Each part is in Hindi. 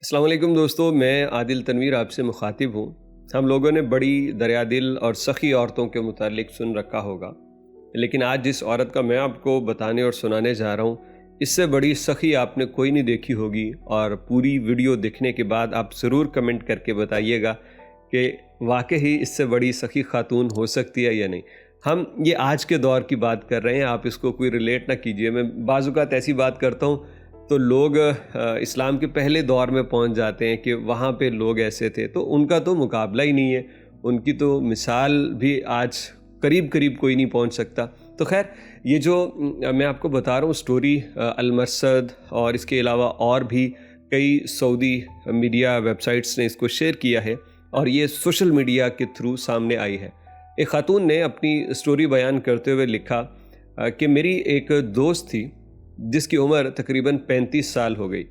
अस्सलाम वालेकुम दोस्तों, मैं आदिल तनवीर आपसे मुखातिब हूँ। हम लोगों ने बड़ी दरियादिल और सखी औरतों के मुतालिक सुन रखा होगा, लेकिन आज जिस औरत का मैं आपको बताने और सुनाने जा रहा हूँ, इससे बड़ी सखी आपने कोई नहीं देखी होगी। और पूरी वीडियो देखने के बाद आप ज़रूर कमेंट करके बताइएगा कि वाकई ही इससे बड़ी सखी खातून हो सकती है या नहीं। हम ये आज के दौर की बात कर रहे हैं, आप इसको कोई रिलेट ना कीजिए। मैं बाज़-औक़ात ऐसी बात करता हूँ तो लोग इस्लाम के पहले दौर में पहुंच जाते हैं कि वहाँ पे लोग ऐसे थे, तो उनका तो मुकाबला ही नहीं है, उनकी तो मिसाल भी आज करीब करीब कोई नहीं पहुंच सकता। तो खैर, ये जो मैं आपको बता रहा हूँ स्टोरी, अल-मरसद और इसके अलावा और भी कई सऊदी मीडिया वेबसाइट्स ने इसको शेयर किया है और ये सोशल मीडिया के थ्रू सामने आई है। एक खातून ने अपनी स्टोरी बयान करते हुए लिखा कि मेरी एक दोस्त थी जिसकी उम्र तकरीबन 35 साल हो गई।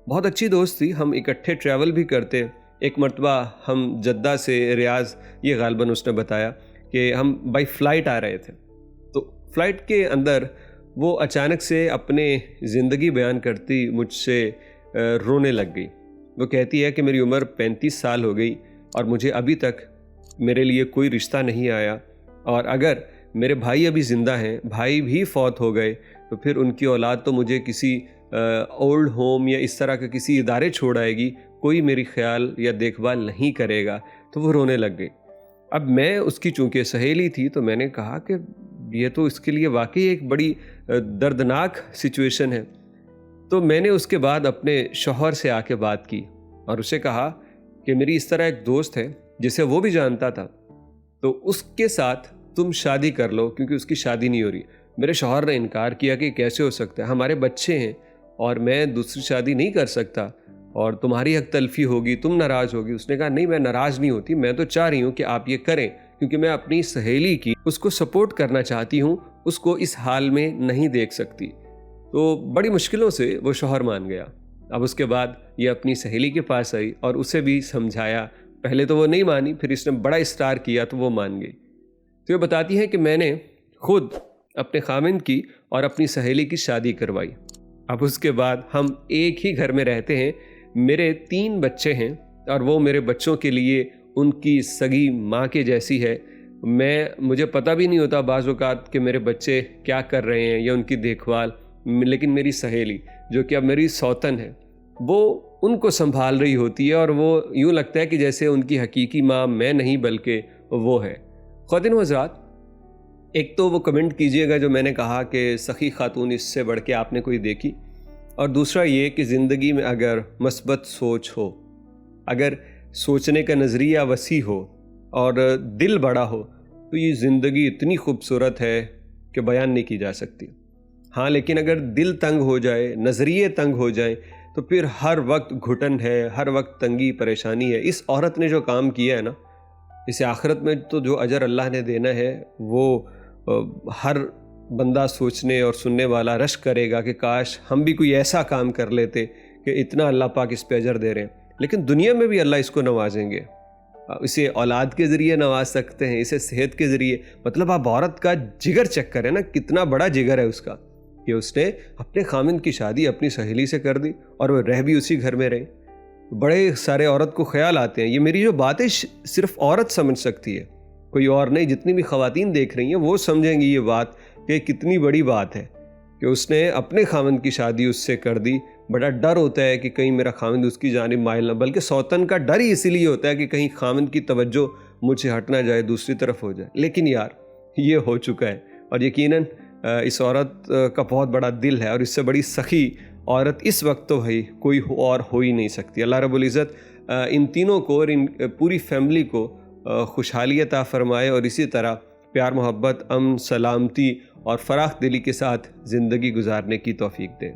बहुत अच्छी दोस्त थी, हम इकट्ठे ट्रैवल भी करते। एक मरतबा हम जद्दा से रियाज़, ये गालबन उसने बताया कि हम बाई फ़्लाइट आ रहे थे, तो फ़्लाइट के अंदर वो अचानक से अपने ज़िंदगी बयान करती मुझसे रोने लग गई। वो कहती है कि मेरी उम्र 35 साल हो गई और मुझे अभी तक मेरे लिए कोई रिश्ता नहीं आया, और अगर मेरे भाई अभी ज़िंदा हैं, भाई भी फौत हो गए, तो फिर उनकी औलाद तो मुझे किसी ओल्ड होम या इस तरह के किसी इदारे छोड़ आएगी, कोई मेरी ख्याल या देखभाल नहीं करेगा। तो वो रोने लग गई। अब मैं उसकी चूँकि सहेली थी, तो मैंने कहा कि ये तो इसके लिए वाकई एक बड़ी दर्दनाक सिचुएशन है। तो मैंने उसके बाद अपने शौहर से आके बात की और उसे कहा कि मेरी इस तरह एक दोस्त है जिसे वो भी जानता था, तो उसके साथ तुम शादी कर लो, क्योंकि उसकी शादी नहीं हो रही। मेरे शौहर ने इनकार किया कि कैसे हो सकता है, हमारे बच्चे हैं और मैं दूसरी शादी नहीं कर सकता और तुम्हारी हक तलफी होगी, तुम नाराज़ होगी। उसने कहा नहीं, मैं नाराज़ नहीं होती, मैं तो चाह रही हूँ कि आप ये करें, क्योंकि मैं अपनी सहेली की उसको सपोर्ट करना चाहती हूँ, उसको इस हाल में नहीं देख सकती। तो बड़ी मुश्किलों से वो शौहर मान गया। अब उसके बाद ये अपनी सहेली के पास आई और उसे भी समझाया। पहले तो वो नहीं मानी, फिर इसने बड़ा इस्तार किया तो वो मान गई। तो ये बताती है कि मैंने खुद अपने खामिंद की और अपनी सहेली की शादी करवाई। अब उसके बाद हम एक ही घर में रहते हैं। मेरे 3 बच्चे हैं और वो मेरे बच्चों के लिए उनकी सगी माँ के जैसी है। मुझे पता भी नहीं होता बाज़ औक़ात कि मेरे बच्चे क्या कर रहे हैं या उनकी देखभाल, लेकिन मेरी सहेली जो कि अब मेरी सौतन है, वो उनको संभाल रही होती है और वो यूँ लगता है कि जैसे उनकी हकीकी माँ मैं नहीं बल्कि वो है। ख़वातीन व हज़रात, एक तो वो कमेंट कीजिएगा जो मैंने कहा कि सखी खातून इससे बढ़ के आपने कोई देखी, और दूसरा ये कि ज़िंदगी में अगर मस्बत सोच हो, अगर सोचने का नज़रिया वसी हो और दिल बड़ा हो, तो ये ज़िंदगी इतनी खूबसूरत है कि बयान नहीं की जा सकती। हाँ, लेकिन अगर दिल तंग हो जाए, नज़रिए तंग हो जाए, तो फिर हर वक्त घुटन है, हर वक्त तंगी परेशानी है। इस औरत ने जो काम किया है ना, इसे आखिरत में तो जो अजर अल्लाह ने देना है वो हर बंदा सोचने और सुनने वाला रश करेगा कि काश हम भी कोई ऐसा काम कर लेते कि इतना अल्लाह पाक इस पे अजर दे रहे हैं। लेकिन दुनिया में भी अल्लाह इसको नवाजेंगे। इसे औलाद के ज़रिए नवाज सकते हैं, इसे सेहत के ज़रिए। मतलब आप औरत का जिगर चेक करें ना, कितना बड़ा जिगर है उसका कि उसने अपने खामिंद की शादी अपनी सहेली से कर दी और वह रह भी उसी घर में रहे। बड़े सारे औरत को ख्याल आते हैं। ये मेरी जो बातें सिर्फ औरत समझ सकती है, कोई और नहीं। जितनी भी ख़वातीन देख रही हैं वो समझेंगी ये बात कि कितनी बड़ी बात है कि उसने अपने खामिंद की शादी उससे कर दी। बड़ा डर होता है कि कहीं मेरा खामिंद उसकी जानिब माइल ना, बल्कि सौतन का डर ही इसीलिए होता है कि कहीं खामिंद की तवज्जो मुझसे हट ना जाए, दूसरी तरफ हो जाए। लेकिन यार, ये हो चुका है और यकीनन इस औरत का बहुत बड़ा दिल है और इससे बड़ी सखी औरत इस वक्त तो भाई कोई और हो ही नहीं सकती। अल्लाह रब्बुल इज़्ज़त इन तीनों को और इन पूरी फैमिली को खुशहाली अता फ़रमाए और इसी तरह प्यार, मोहब्बत, अमन, सलामती और फ़राख दिली के साथ ज़िंदगी गुजारने की तौफ़ीक दे।